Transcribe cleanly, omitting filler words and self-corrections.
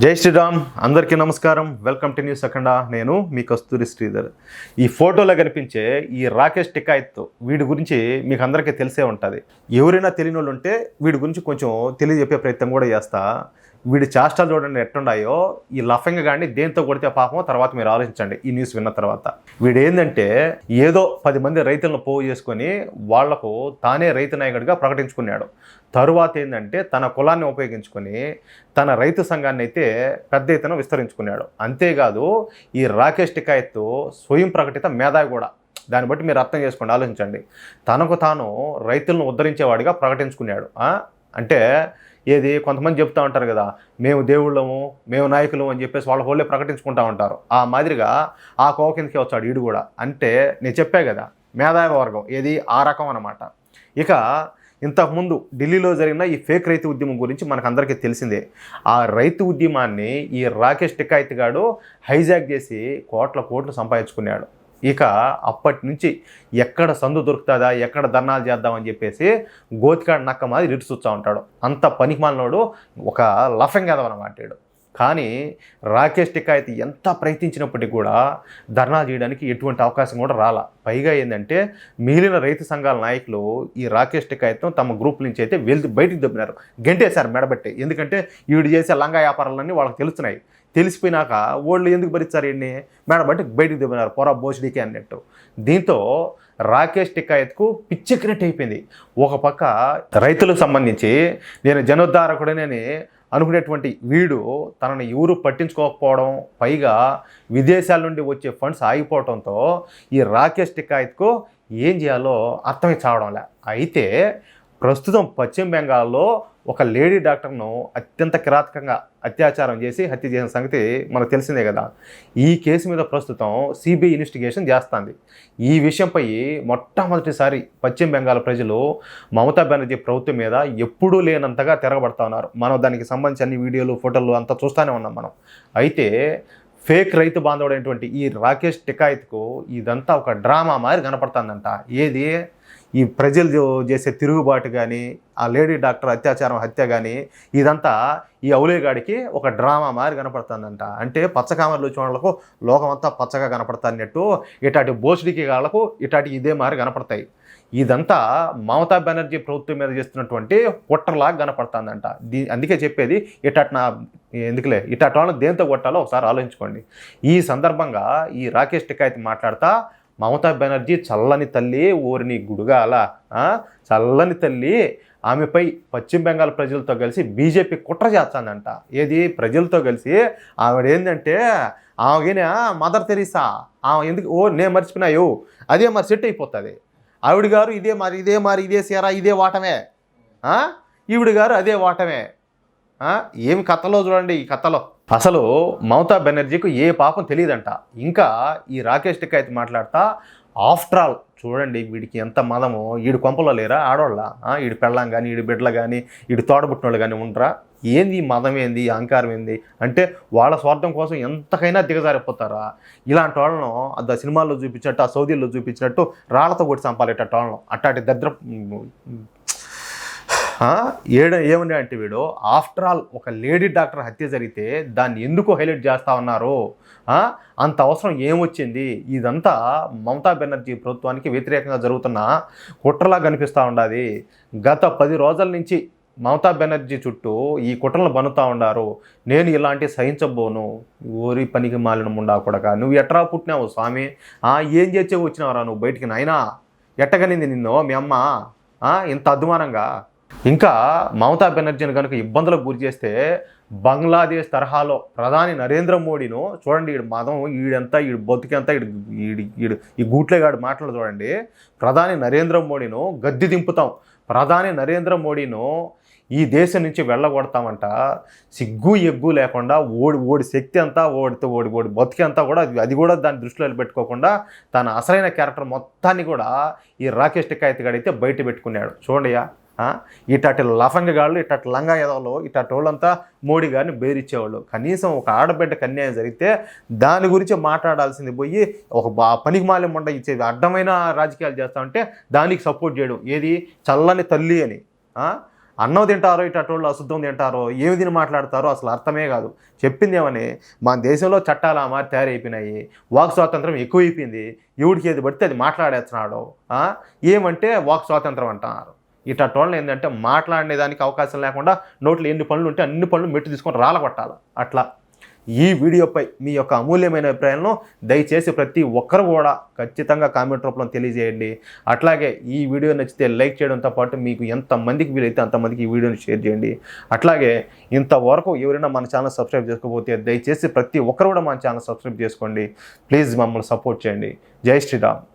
జై శ్రీరామ్, అందరికీ నమస్కారం. వెల్కమ్ టు న్యూస్ అఖండ. నేను మీ కస్తూరి శ్రీధర్. ఈ ఫోటోలో కనిపించే ఈ రాకేష్ టికాయత్ వీడి గురించి మీకు అందరికీ తెలిసే ఉంటుంది. ఎవరైనా తెలియని వాళ్ళు ఉంటే వీడి గురించి కొంచెం తెలియజెప్పే ప్రయత్నం కూడా చేస్తా. వీడి చేష్టలు చూడండి ఎట్టుండాయో. ఈ లఫంగా కానీ దేంతో కొడితే పాపం తర్వాత మీరు ఆలోచించండి ఈ న్యూస్ విన్న తర్వాత. వీడు ఏంటంటే ఏదో 10 మంది రైతులను పోగు చేసుకొని వాళ్లకు తానే రైతు నాయకుడిగా ప్రకటించుకున్నాడు. తరువాత ఏంటంటే తన కులాన్ని ఉపయోగించుకొని తన రైతు సంఘాన్ని అయితే పెద్ద ఎత్తున విస్తరించుకున్నాడు. అంతేకాదు ఈ రాకేష్ టికాయత్ స్వయం ప్రకటిత మేధావి కూడా. దాన్ని బట్టి మీరు అర్థం చేసుకోండి, ఆలోచించండి. తనకు తాను రైతులను ఉద్ధరించేవాడిగా ప్రకటించుకున్నాడు. అంటే ఏది కొంతమంది చెప్తూ ఉంటారు కదా, మేము దేవుళ్ళము, మేము నాయకులు అని చెప్పేసి వాళ్ళే ప్రకటించుకుంటూ ఉంటారు. ఆ మాదిరిగా ఆ కోవ కిందకి వచ్చాడు వీడు కూడా. అంటే నేను చెప్పే కదా, మేధావి వర్గం ఏది ఆ రకం అన్నమాట. ఇక ఇంతకుముందు ఢిల్లీలో జరిగిన ఈ ఫేక్ రైతు ఉద్యమం గురించి మనకు అందరికీ తెలిసిందే. ఆ రైతు ఉద్యమాన్ని ఈ రాకేష్ టికాయత్ గాడు హైజాక్ చేసి కోట్లు సంపాదించుకున్నాడు. ఇక అప్పటి నుంచి ఎక్కడ సందు దొరుకుతుందా, ఎక్కడ ధర్నాలు చేద్దామని చెప్పేసి గోతికాడ నక్క మాది రిటుచుస్తూ ఉంటాడు. అంత పనికిమాలినోడు, ఒక లఫంగదవ అన్నమాట వీడు. కానీ రాకేష్ టికాయత్ ఎంత ప్రయత్నించినప్పటికీ కూడా ధర్నా చేయడానికి ఎటువంటి అవకాశం కూడా రాలా. పైగా ఏంటంటే మిగిలిన రైతు సంఘాల నాయకులు ఈ రాకేష్ టికాయత్ను తమ గ్రూప్ నుంచి అయితే బయటికి దొబ్బినారు, గెంటేశారు మెడబెట్టి. ఎందుకంటే వీడు చేసే లంగా వ్యాపారాలన్నీ వాళ్ళకి తెలుస్తున్నాయి. తెలిసిపోయినాక వాళ్ళు ఎందుకు భరిస్తారు వీడిని, మెడబట్టి బయటికి దొబ్బినారు, పొర బోసిడికి అన్నట్టు. దీంతో రాకేష్ టికాయత్కు పిచ్చెక్కినట్టు అయిపోయింది. ఒక పక్క రైతులకు సంబంధించి నేను జనోద్ధారకుడనని అనుకునేటువంటి వీడు తనని ఎవరు పట్టించుకోకపోవడం, పైగా విదేశాల నుండి వచ్చే ఫండ్స్ ఆగిపోవడంతో ఈ రాకేష్ టికాయత్కు ఏం చేయాలో అర్థమై చావడంలే. అయితే ప్రస్తుతం పశ్చిమ బెంగాల్లో ఒక లేడీ డాక్టర్ను అత్యంత కిరాతకంగా అత్యాచారం చేసి హత్య చేసిన సంగతి మనకు తెలిసిందే కదా. ఈ కేసు మీద ప్రస్తుతం సిబిఐ ఇన్వెస్టిగేషన్ చేస్తుంది. ఈ విషయంపై మొట్టమొదటిసారి పశ్చిమ బెంగాల్ ప్రజలు మమతా బెనర్జీ ప్రభుత్వం మీద ఎప్పుడూ లేనంతగా తిరగబడతా ఉన్నారు. మనం దానికి సంబంధించి అన్ని వీడియోలు, ఫోటోలు అంతా చూస్తూనే ఉన్నాం మనం. అయితే ఫేక్ రైతు బాంధవుడైనటువంటి ఈ రాకేష్ టికాయత్కు ఇదంతా ఒక డ్రామా మాదిరి కనపడుతుందంట. ఏది ఈ ప్రజలు చేసే తిరుగుబాటు కానీ, ఆ లేడీ డాక్టర్ అత్యాచారం హత్య కానీ, ఇదంతా ఈ అవులేగాడికి ఒక డ్రామా మాదిరి కనపడుతుందంట. అంటే పచ్చకామర్లు వచ్చిన వాళ్ళకు లోకమంతా పచ్చగా కనపడుతున్నట్టు ఇటాటి బోసుడికి వాళ్ళకు ఇటాటి ఇదే మాదిరి కనపడతాయి. ఇదంతా మమతా బెనర్జీ ప్రభుత్వం మీద చేస్తున్నటువంటి కుట్రలాగా కనపడుతుందంట. అందుకే చెప్పేది ఎందుకులే ఇటాటి వాళ్ళని దేంతో కొట్టాలో ఒకసారి ఆలోచించుకోండి. ఈ సందర్భంగా ఈ రాకేష్ టికాయత్ మాట్లాడతా మమతా బెనర్జీ చల్లని తల్లి, ఊరిని గుడుగాల చల్లని తల్లి, ఆమెపై పశ్చిమ బెంగాల్ ప్రజలతో కలిసి బీజేపీ కుట్ర చేస్తుందంట. ఏది ప్రజలతో కలిసి ఆవిడేంటంటే ఆమెగిన మదర్ తెరీసా, ఆమె ఎందుకు నేను మర్చిపోయినాయో అదే మరి సెట్ అయిపోతుంది. ఆవిడ గారు ఇదే సీరా ఇదే వాటమే, ఈవిడ గారు అదే వాటమే. ఏమి కథలో చూడండి. ఈ కథలో అసలు మమతా బెనర్జీకి ఏ పాపం తెలియదంట. ఇంకా ఈ రాకేష్ టికాయత్ మాట్లాడతా ఆఫ్టర్ ఆల్ చూడండి వీడికి ఎంత మదము. వీడి కొంపలో లేరా ఆడవాళ్ళ, వీడి పెళ్ళం కానీ, వీడి బిడ్డలు కానీ, వీడి తోడబుట్టినోళ్ళు కానీ ఉండరా? ఏంది మదం, ఏంది అహంకారం, ఏంది అంటే వాళ్ళ స్వార్థం కోసం ఎంతకైనా దిగజారిపోతారా? ఇలాంటి వాళ్ళను ఆ సినిమాల్లో చూపించినట్టు, ఆ సౌదీల్లో చూపించినట్టు రాళ్లతో కొట్టి చంపాలేట వాళ్ళను. అట్టాటి దరిద్ర ఏమన్నా అంటే వీడు ఆఫ్టర్ ఆల్ ఒక లేడీ డాక్టర్ హత్య జరిగితే దాన్ని ఎందుకు హైలైట్ చేస్తూ ఉన్నారు? అంత అవసరం ఏమొచ్చింది? ఇదంతా మమతా బెనర్జీ ప్రభుత్వానికి వ్యతిరేకంగా జరుగుతున్న కుట్రలా కనిపిస్తూ ఉండాలి. గత 10 రోజుల నుంచి మమతా బెనర్జీ చుట్టూ ఈ కుట్రలను బనుతూ ఉండారు. నేను ఇలాంటి సహించబోను, ఊరి పనికి మాలిన ముండా కొడక, నువ్వు ఎట్రా పుట్టినావు స్వామి, ఏం చేసేవి వచ్చినావురా నువ్వు బయటికి? నాయనా ఎట్టగనింది నిన్ను మీ అమ్మ ఇంత అద్మానంగా? ఇంకా మమతా బెనర్జీని కనుక ఇబ్బందులకు గురి చేస్తే బంగ్లాదేశ్ తరహాలో ప్రధాని నరేంద్ర మోడీను చూడండి, ఈడు మదం, ఈడంతా ఈడు బతుకంతా ఈ గూట్లేగాడు మాటలు చూడండి. ప్రధాని నరేంద్ర మోడీను గద్దె దింపుతాం, ప్రధాని నరేంద్ర మోడీను ఈ దేశం నుంచి వెళ్ళగొడతామంట. సిగ్గు ఎగ్గు లేకుండా ఓడి శక్తి అంతా ఓడి బతికి అంతా కూడా అది కూడా దాన్ని దృష్టిలో పెట్టుకోకుండా తన అసలైన క్యారెక్టర్ మొత్తాన్ని కూడా ఈ రాకేష్ టికాయత్ గాడైతే బయట పెట్టుకున్నాడు. చూడయ్యా, ఇటాటి లఫంగగాళ్ళు, ఇటాటి లంగా ఎదవలు, ఇటాటి వాళ్ళంతా మోడీ గారిని బెదిరించేవాళ్ళు. కనీసం ఒక ఆడబిడ్డకు అన్యాయం జరిగితే దాని గురించి మాట్లాడాల్సింది పోయి ఒక పనికి మాల్యం ఉండ ఇచ్చేది అడ్డమైన రాజకీయాలు చేస్తామంటే దానికి సపోర్ట్ చేయడం. ఏది చల్లని తల్లి అని అన్నం తింటారో ఇటోళ్ళు అశుద్ధం తింటారో ఏమి తిని మాట్లాడతారో అసలు అర్థమే కాదు. చెప్పింది ఏమని, మన దేశంలో చట్టాలు ఆ మారి తయారైపోయినాయి, వాక్ స్వాతంత్రం ఎక్కువైపోయింది, ఎవడికి ఏది పడితే అది మాట్లాడేస్తున్నాడు. ఏమంటే వాక్ స్వాతంత్రం అంటున్నారు. ఇటోళ్ళని ఏంటంటే మాట్లాడే దానికి అవకాశం లేకుండా నోట్లో ఎన్ని పనులు ఉంటే అన్ని పనులు మెట్టు తీసుకొని రాలగొట్టాలి. అట్లా ఈ వీడియోపై మీ యొక్క అమూల్యమైన అభిప్రాయాలను దయచేసి ప్రతి ఒక్కరు కూడా ఖచ్చితంగా కామెంట్ రూపంలో తెలియజేయండి. అట్లాగే ఈ వీడియో నచ్చితే లైక్ చేయడంతో పాటు మీకు ఎంతమందికి వీలైతే అంతమందికి ఈ వీడియోని షేర్ చేయండి. అట్లాగే ఇంతవరకు ఎవరైనా మన ఛానల్ సబ్స్క్రైబ్ చేసుకోకపోతే దయచేసి ప్రతి ఒక్కరు కూడా మన ఛానల్ సబ్స్క్రైబ్ చేసుకోండి. ప్లీజ్ మమ్మల్ని సపోర్ట్ చేయండి. జై శ్రీరామ్.